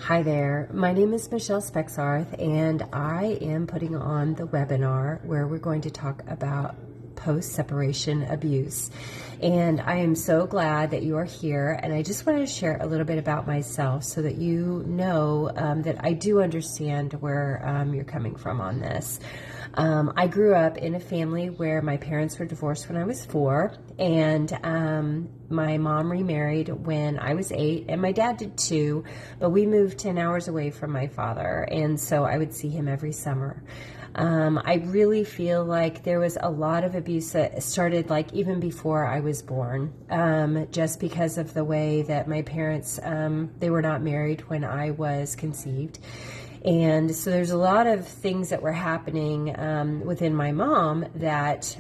Hi there, my name is Michelle Spexarth, and I am putting on the webinar where we're going to talk about post-separation abuse. And I am so glad that you are here, and I just want to share a little bit about myself so that you know that I do understand where you're coming from on this. I grew up in a family where my parents were divorced when I was 4, and my mom remarried when I was 8, and my dad did too, but we moved 10 hours away from my father, and so I would see him every summer. I really feel like there was a lot of abuse that started like even before I was born, just because of the way that my parents, they were not married when I was conceived. And so there's a lot of things that were happening within my mom that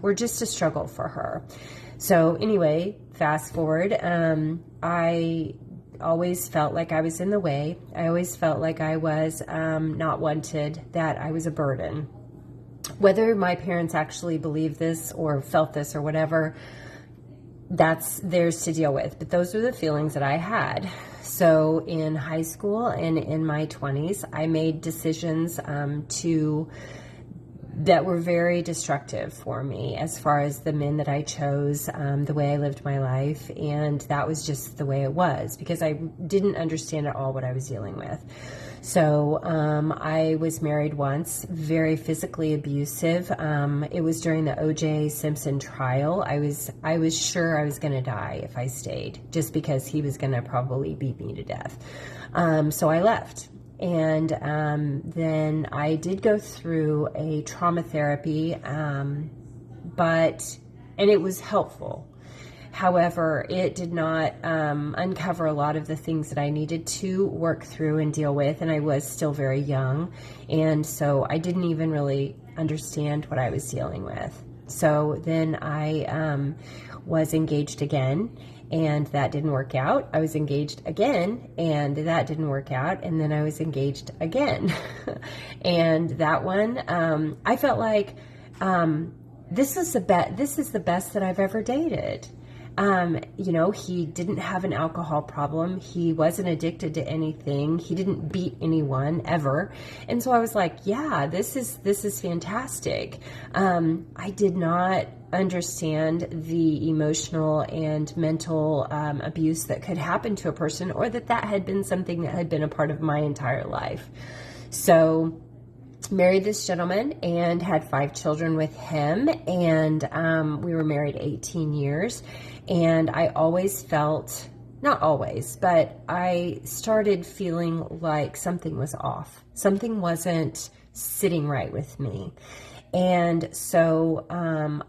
were just a struggle for her. So anyway, fast forward, I always felt like I was in the way. I always felt like I was not wanted, that I was a burden. Whether my parents actually believed this or felt this or whatever, that's theirs to deal with. But those were the feelings that I had. So in high school and in my 20s, I made decisions that were very destructive for me as far as the men that I chose, the way I lived my life. And that was just the way it was because I didn't understand at all what I was dealing with. So I was married once, very physically abusive. It was during the O.J. Simpson trial. I was sure I was going to die if I stayed, just because he was going to probably beat me to death. So I left. And then I did go through a trauma therapy, and it was helpful. However, it did not uncover a lot of the things that I needed to work through and deal with, and I was still very young, and so I didn't even really understand what I was dealing with. So then I was engaged again, and that didn't work out. I was engaged again, and that didn't work out, and then I was engaged again. And that one, I felt like this is the best that I've ever dated. He didn't have an alcohol problem. He wasn't addicted to anything. He didn't beat anyone ever. And so I was like, yeah, this is fantastic. I did not understand the emotional and mental abuse that could happen to a person, or that had been something that had been a part of my entire life. So married this gentleman and had 5 children with him, and we were married 18 years. And I always felt, not always, but I started feeling like something was off. Something wasn't sitting right with me. And so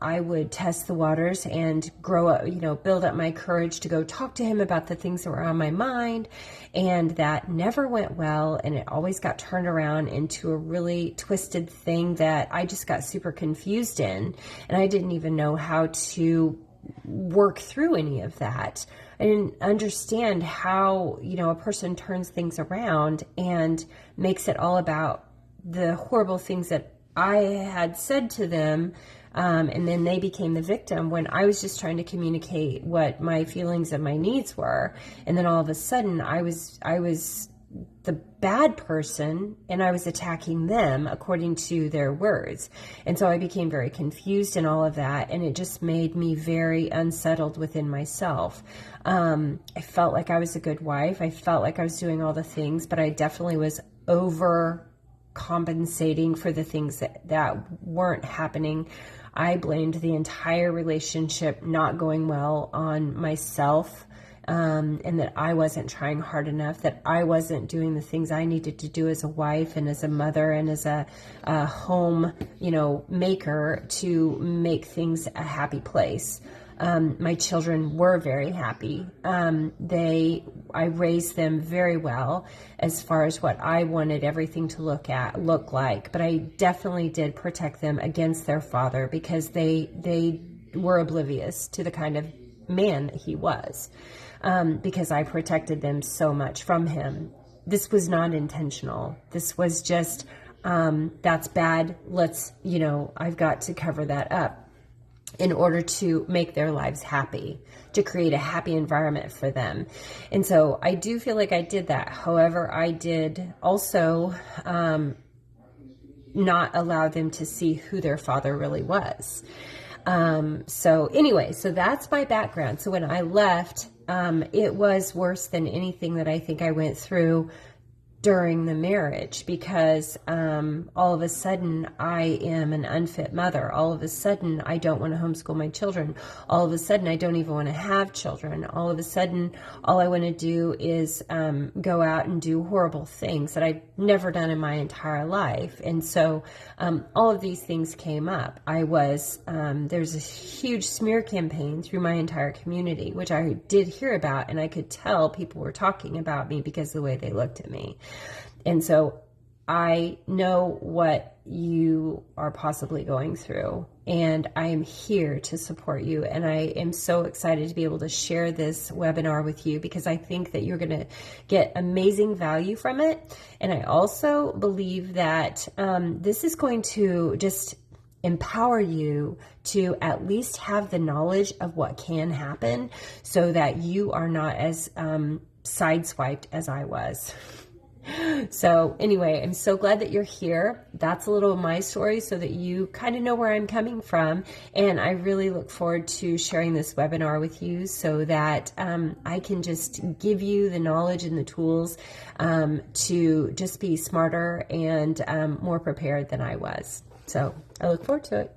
I would test the waters and grow up, build up my courage to go talk to him about the things that were on my mind. And that never went well. And it always got turned around into a really twisted thing that I just got super confused in. And I didn't even know how to work through any of that. I didn't understand how, a person turns things around and makes it all about the horrible things that I had said to them, and then they became the victim when I was just trying to communicate what my feelings and my needs were. And then all of a sudden I was the bad person, and I was attacking them according to their words. And so I became very confused in all of that, and it just made me very unsettled within myself. I felt like I was a good wife. I felt like I was doing all the things, but I definitely was overcompensating for the things that weren't happening. I blamed the entire relationship not going well on myself, and that I wasn't trying hard enough, that I wasn't doing the things I needed to do as a wife and as a mother and as a home, maker to make things a happy place. My children were very happy. I raised them very well as far as what I wanted everything to look like, but I definitely did protect them against their father because they were oblivious to the kind of man that he was, because I protected them so much from him. This was not intentional. This was just, that's bad. I've got to cover that up. in order to make their lives happy, to create a happy environment for them. And so I do feel like I did that. However, I did also not allow them to see who their father really was. So anyway, so that's my background. So when I left, it was worse than anything that I think I went through during the marriage, because all of a sudden I am an unfit mother. All of a sudden I don't want to homeschool my children. All of a sudden I don't even want to have children. All of a sudden all I want to do is go out and do horrible things that I've never done in my entire life. And so all of these things came up. There's a huge smear campaign through my entire community, which I did hear about, and I could tell people were talking about me because of the way they looked at me. And so I know what you are possibly going through, and I am here to support you. And I am so excited to be able to share this webinar with you, because I think that you're going to get amazing value from it. And I also believe that this is going to just empower you to at least have the knowledge of what can happen, so that you are not as sideswiped as I was. So anyway, I'm so glad that you're here. That's a little of my story, so that you kind of know where I'm coming from. And I really look forward to sharing this webinar with you, so that I can just give you the knowledge and the tools to just be smarter and more prepared than I was. So I look forward to it.